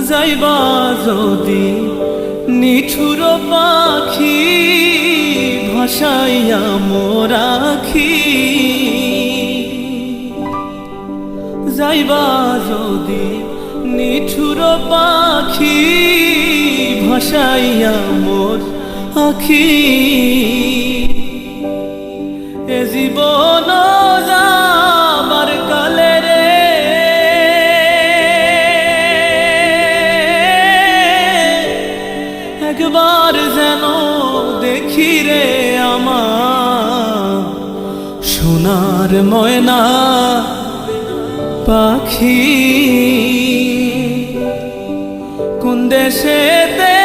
যাইবা যদি নিঠুর পাখি ভাসাইয়া মোর আখি, যাইবা যদি নিঠুর পাখি ভাসাইয়া মোর আখি, এ জীবন যাবার কালে রে একবার যেন দেখি রে আমার সোনার ময়না পাখি, কোন দেশেতে